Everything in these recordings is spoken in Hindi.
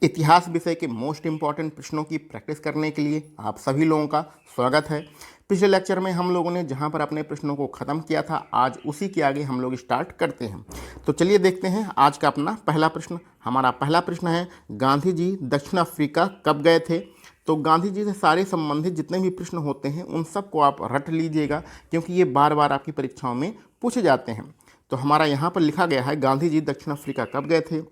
इतिहास विषय के मोस्ट इम्पॉर्टेंट प्रश्नों की प्रैक्टिस करने के लिए आप सभी लोगों का स्वागत है। पिछले लेक्चर में हम लोगों ने जहां पर अपने प्रश्नों को ख़त्म किया था, आज उसी के आगे हम लोग स्टार्ट करते हैं। तो चलिए देखते हैं आज का अपना पहला प्रश्न। हमारा पहला प्रश्न है, गांधी जी दक्षिण अफ्रीका कब गए थे? तो गांधी जी से सारे संबंधित जितने भी प्रश्न होते हैं उन सबको आप रट लीजिएगा, क्योंकि ये बार बार आपकी परीक्षाओं में पूछे जाते हैं। तो हमारा यहाँ पर लिखा गया है, गांधी जी दक्षिण अफ्रीका कब गए थे?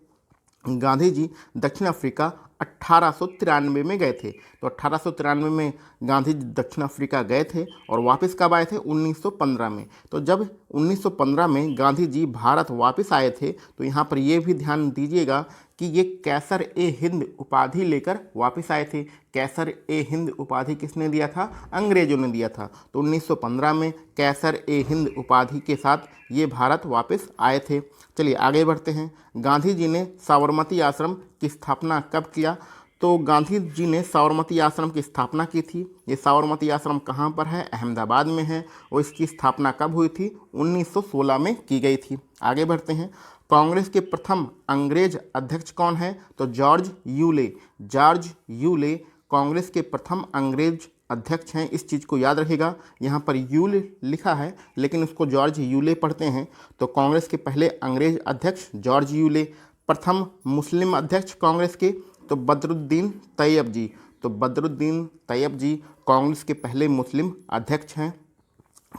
गांधी जी दक्षिण अफ्रीका 1893 में गए थे। तो 1893 में गांधी जी दक्षिण अफ्रीका गए थे और वापस कब आए थे? 1915 में। तो जब 1915 में गांधी जी भारत वापस आए थे, तो यहाँ पर ये भी ध्यान दीजिएगा कि ये कैसर ए हिंद उपाधि लेकर वापस आए थे। कैसर ए हिंद उपाधि किसने दिया था? अंग्रेजों ने दिया था। तो 1915 में कैसर ए हिंद उपाधि के साथ ये भारत वापस आए थे। चलिए आगे बढ़ते हैं। गांधी जी ने साबरमती आश्रम की स्थापना कब किया? तो गांधी जी ने साबरमती आश्रम की स्थापना की थी। ये साबरमती आश्रम कहाँ पर है? अहमदाबाद में है। और इसकी स्थापना कब हुई थी? 1916 में की गई थी। आगे बढ़ते हैं। कांग्रेस के प्रथम अंग्रेज अध्यक्ष कौन है? तो George Yule. George Yule Congress के प्रथम अंग्रेज अध्यक्ष हैं। इस चीज़ को याद रखिएगा, यहाँ पर यूले लिखा है लेकिन उसको जॉर्ज यूले पढ़ते हैं। तो कांग्रेस के पहले अंग्रेज अध्यक्ष जॉर्ज यूले। प्रथम मुस्लिम अध्यक्ष कांग्रेस के, तो बदरुद्दीन तैयब जी। तो बदरुद्दीन तैयब जी कांग्रेस के पहले मुस्लिम अध्यक्ष हैं।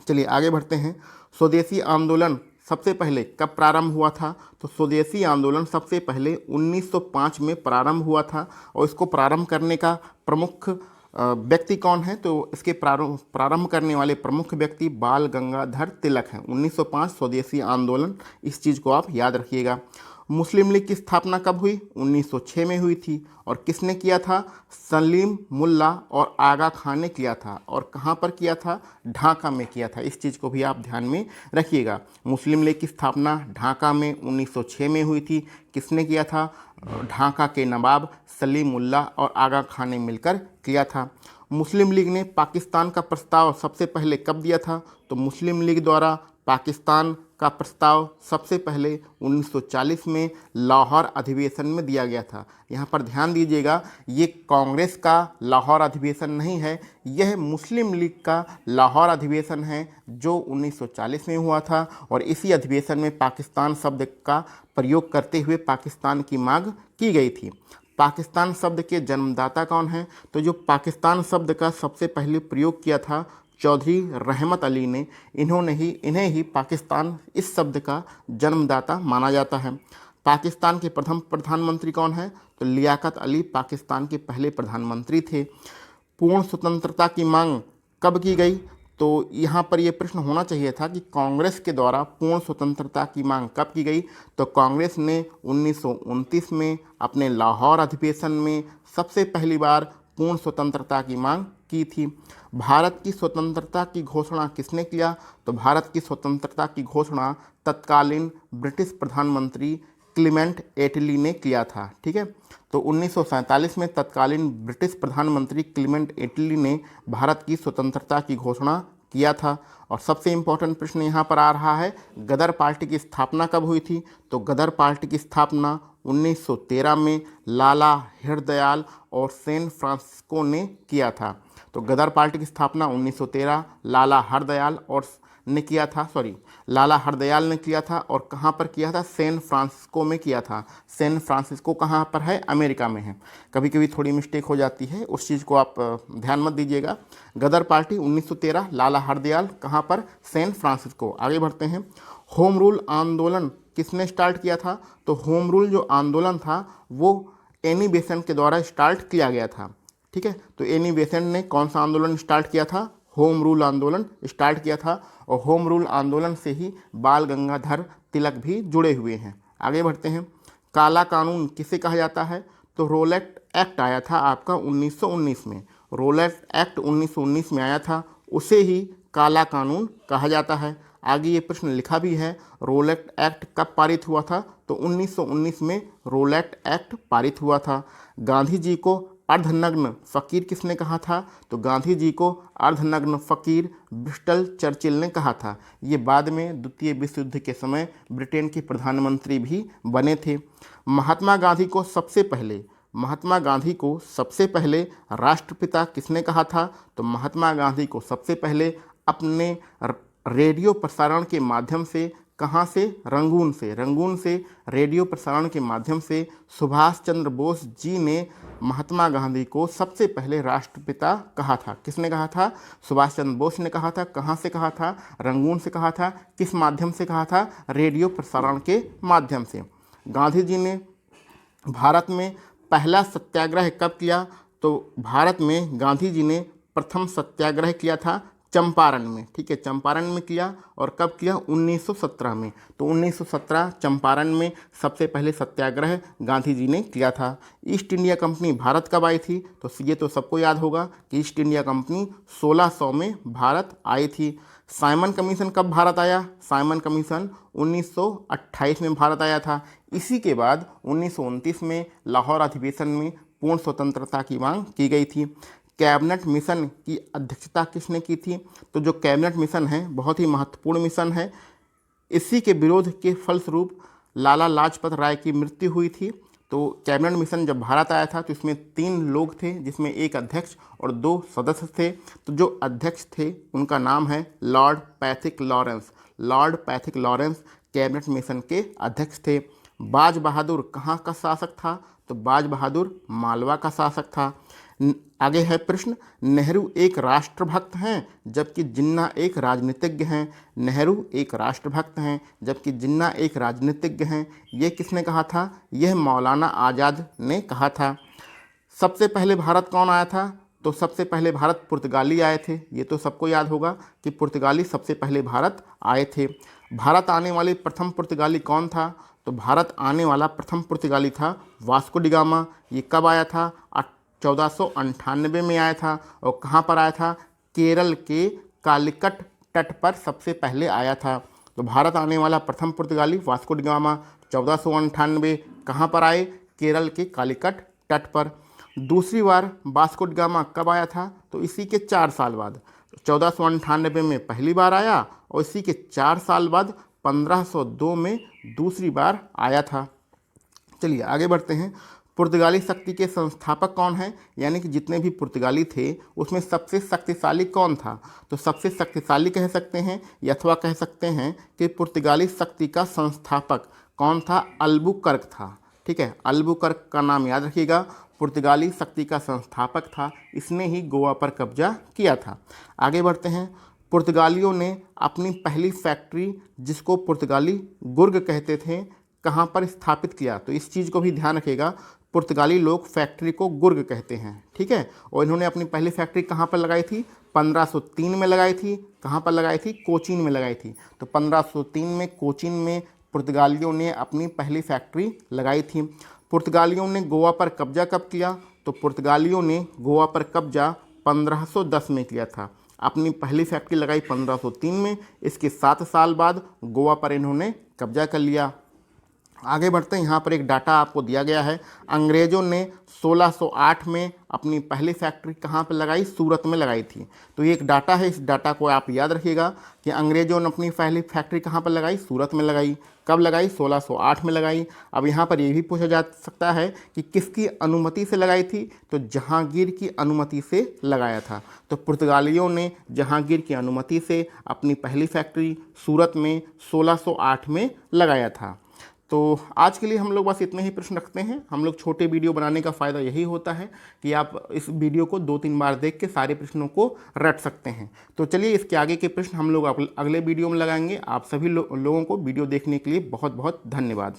चलिए आगे बढ़ते हैं। स्वदेशी आंदोलन सबसे पहले कब प्रारंभ हुआ था? तो स्वदेशी आंदोलन सबसे पहले 1905 में प्रारंभ हुआ था। और इसको प्रारंभ करने का प्रमुख व्यक्ति कौन है? तो इसके प्रारंभ करने वाले प्रमुख व्यक्ति बाल गंगाधर तिलक हैं। 1905 स्वदेशी आंदोलन, इस चीज़ को आप याद रखिएगा। मुस्लिम लीग की स्थापना कब हुई? 1906 में हुई थी। और किसने किया था? सलीम मुल्ला और आगा खान ने किया था। और कहाँ पर किया था? ढाका में किया था। इस चीज़ को भी आप ध्यान में रखिएगा। मुस्लिम लीग की स्थापना ढाका में 1906 में हुई थी। किसने किया था? ढाका के नवाब सलीम मुल्ला और आगा खान ने मिलकर किया था। मुस्लिम लीग ने पाकिस्तान का प्रस्ताव सबसे पहले कब दिया था? तो मुस्लिम लीग द्वारा पाकिस्तान का प्रस्ताव सबसे पहले 1940 में लाहौर अधिवेशन में दिया गया था। यहाँ पर ध्यान दीजिएगा, ये कांग्रेस का लाहौर अधिवेशन नहीं है, यह मुस्लिम लीग का लाहौर अधिवेशन है जो 1940 में हुआ था। और इसी अधिवेशन में पाकिस्तान शब्द का प्रयोग करते हुए पाकिस्तान की मांग की गई थी। पाकिस्तान शब्द के जन्मदाता कौन हैं? तो जो पाकिस्तान शब्द का सबसे पहले प्रयोग किया था चौधरी रहमत अली ने, इन्हें ही पाकिस्तान इस शब्द का जन्मदाता माना जाता है। पाकिस्तान के प्रथम प्रधानमंत्री कौन है? तो लियाकत अली पाकिस्तान के पहले प्रधानमंत्री थे। पूर्ण स्वतंत्रता की मांग कब की गई? तो यहाँ पर यह प्रश्न होना चाहिए था कि कांग्रेस के द्वारा पूर्ण स्वतंत्रता की मांग कब की गई? तो कांग्रेस ने 1929 में अपने लाहौर अधिवेशन में सबसे पहली बार पूर्ण स्वतंत्रता की मांग की थी। भारत की स्वतंत्रता की घोषणा किसने किया? तो भारत की स्वतंत्रता की घोषणा तत्कालीन ब्रिटिश प्रधानमंत्री क्लीमेंट एटली ने किया था। ठीक है, तो 1947 में तत्कालीन ब्रिटिश प्रधानमंत्री क्लीमेंट एटली ने भारत की स्वतंत्रता की घोषणा किया था। और सबसे इम्पोर्टेंट प्रश्न यहाँ पर आ रहा है, गदर पार्टी की स्थापना कब हुई थी? तो गदर पार्टी की स्थापना 1913 में लाला हरदयाल और सैन फ्रांसिस्को ने किया था। तो गदर पार्टी की स्थापना 1913 लाला हरदयाल ने किया था। और कहाँ पर किया था? सैन फ्रांसिस्को में किया था। सैन फ्रांसिस्को कहाँ पर है? अमेरिका में है। कभी कभी थोड़ी मिस्टेक हो जाती है, उस चीज़ को आप ध्यान मत दीजिएगा। गदर पार्टी 1913 लाला हरदयाल, कहाँ पर? San Francisco. आगे बढ़ते हैं। होम रूल आंदोलन किसने स्टार्ट किया था? तो होम रूल जो आंदोलन था वो एनी बेसेंट के द्वारा स्टार्ट किया गया था। ठीक है, तो एनी बेसेंट ने कौन सा आंदोलन स्टार्ट किया था? होम रूल आंदोलन स्टार्ट किया था। और होम रूल आंदोलन से ही बाल गंगाधर तिलक भी जुड़े हुए हैं। आगे बढ़ते हैं। काला कानून किसे कहा जाता है? तो रोलेट एक्ट आया था आपका 1919 में। रोलेट एक्ट 1919 में आया था, उसे ही काला कानून कहा जाता है। आगे ये प्रश्न लिखा भी है, रोलेट एक्ट कब पारित हुआ था? तो 1919 में रोलेट एक्ट पारित हुआ था। गांधी जी को अर्धनग्न फकीर किसने कहा था? तो गांधी जी को अर्धनग्न फकीर ब्रिस्टल चर्चिल ने कहा था। ये बाद में द्वितीय विश्व युद्ध के समय ब्रिटेन के प्रधानमंत्री भी बने थे। महात्मा गांधी को सबसे पहले महात्मा गांधी को सबसे पहले राष्ट्रपिता किसने कहा था? तो महात्मा गांधी को सबसे पहले अपने रेडियो प्रसारण के माध्यम से, कहाँ से? रंगून से रेडियो प्रसारण के माध्यम से सुभाष चंद्र बोस जी ने महात्मा गांधी को सबसे पहले राष्ट्रपिता कहा था। किसने कहा था? सुभाष चंद्र बोस ने कहा था। कहाँ से कहा था? रंगून से कहा था। किस माध्यम से कहा था? रेडियो प्रसारण के माध्यम से। गांधी जी ने भारत में पहला सत्याग्रह कब किया? तो भारत में गांधी जी ने प्रथम सत्याग्रह किया था चंपारण में। ठीक है, चंपारण में किया। और कब किया? 1917 में। तो 1917 चंपारण में सबसे पहले सत्याग्रह गांधी जी ने किया था। ईस्ट इंडिया कंपनी भारत कब आई थी? तो ये तो सबको याद होगा कि ईस्ट इंडिया कंपनी 1600 में भारत आई थी। साइमन कमीशन कब भारत आया? साइमन कमीशन 1928 में भारत आया था। इसी के बाद 1929 में लाहौर अधिवेशन में पूर्ण स्वतंत्रता की मांग की गई थी। कैबिनेट मिशन की अध्यक्षता किसने की थी? तो जो कैबिनेट मिशन है बहुत ही महत्वपूर्ण मिशन है। इसी के विरोध के फलस्वरूप लाला लाजपत राय की मृत्यु हुई थी। तो कैबिनेट मिशन जब भारत आया था तो इसमें 3 लोग थे, जिसमें एक अध्यक्ष और 2 सदस्य थे। तो जो अध्यक्ष थे उनका नाम है Lord Pethick Lawrence. Lord Pethick Lawrence cabinet mission के अध्यक्ष थे। बाज बहादुर कहाँ का शासक था? तो बाज बहादुर मालवा का शासक था। आगे है प्रश्न, नेहरू एक राष्ट्रभक्त हैं जबकि जिन्ना एक राजनीतिज्ञ हैं। नेहरू एक राष्ट्रभक्त हैं जबकि जिन्ना एक राजनीतिज्ञ हैं। ये किसने कहा था? यह मौलाना आज़ाद ने कहा था। सबसे पहले भारत कौन आया था? तो सबसे पहले भारत पुर्तगाली आए थे। ये तो सबको याद होगा कि पुर्तगाली सबसे पहले भारत आए थे। भारत आने वाले प्रथम पुर्तगाली कौन था? तो भारत आने वाला प्रथम पुर्तगाली था वास्को डी गामा। ये कब आया था? 1498 में आया था। और कहाँ पर आया था? केरल के कालिकट तट पर सबसे पहले आया था। तो भारत आने वाला प्रथम पुर्तगाली वास्को डी गामा 1498 कहाँ पर आए? केरल के कालिकट तट पर। दूसरी बार वास्को डी गामा कब आया था? तो इसी के 4 साल बाद 1498 में पहली बार आया और इसी के 4 साल बाद 1502 में दूसरी बार आया था। चलिए आगे बढ़ते हैं। पुर्तगाली शक्ति के संस्थापक कौन हैं? यानी कि जितने भी पुर्तगाली थे उसमें सबसे शक्तिशाली कौन था? तो सबसे शक्तिशाली कह सकते हैं अथवा कह सकते हैं कि पुर्तगाली शक्ति का संस्थापक कौन था? अल्बुकर्क था। ठीक है, अल्बुकर्क का नाम याद रखिएगा। पुर्तगाली शक्ति का संस्थापक था। इसने ही गोवा पर कब्जा किया था। आगे बढ़ते हैं। पुर्तगालियों ने अपनी पहली फैक्ट्री, जिसको पुर्तगाली गुर्ग कहते थे, कहाँ पर स्थापित किया? तो इस चीज़ को भी ध्यान रखिएगा, पुर्तगाली लोग फैक्ट्री को गुर्ग कहते हैं। ठीक है, और इन्होंने अपनी पहली फैक्ट्री कहाँ पर लगाई थी? 1503 में लगाई थी। कहाँ पर लगाई थी? कोचीन में लगाई थी। तो 1503 में कोचीन में पुर्तगालियों ने अपनी पहली फैक्ट्री लगाई थी। पुर्तगालियों ने गोवा पर कब्जा कब किया? तो पुर्तगालियों ने गोवा पर कब्जा 1510 में किया था। अपनी पहली फैक्ट्री लगाई 1503 में। इसके 7 साल बाद गोवा पर इन्होंने कब्जा कर लिया। आगे बढ़ते हैं। यहाँ पर एक डाटा आपको दिया गया है। अंग्रेज़ों ने 1608 में अपनी पहली फैक्ट्री कहाँ पर लगाई? सूरत में लगाई थी। तो ये एक डाटा है, इस डाटा को आप याद रखिएगा कि अंग्रेज़ों ने अपनी पहली फैक्ट्री कहाँ पर लगाई? सूरत में लगाई। कब लगाई? 1608 में लगाई। अब यहाँ पर ये भी पूछा जा सकता है कि किसकी अनुमति से लगाई थी? तो जहांगीर की अनुमति से लगाया था। तो पुर्तगालियों ने जहांगीर की अनुमति से अपनी पहली फैक्ट्री सूरत में 1608 में लगाया था। तो आज के लिए हम लोग बस इतने ही प्रश्न रखते हैं। हम लोग छोटे वीडियो बनाने का फ़ायदा यही होता है कि आप इस वीडियो को 2-3 बार देख के सारे प्रश्नों को रट सकते हैं। तो चलिए इसके आगे के प्रश्न हम लोग अगले वीडियो में लगाएंगे। आप सभी लोगों को वीडियो देखने के लिए बहुत बहुत धन्यवाद।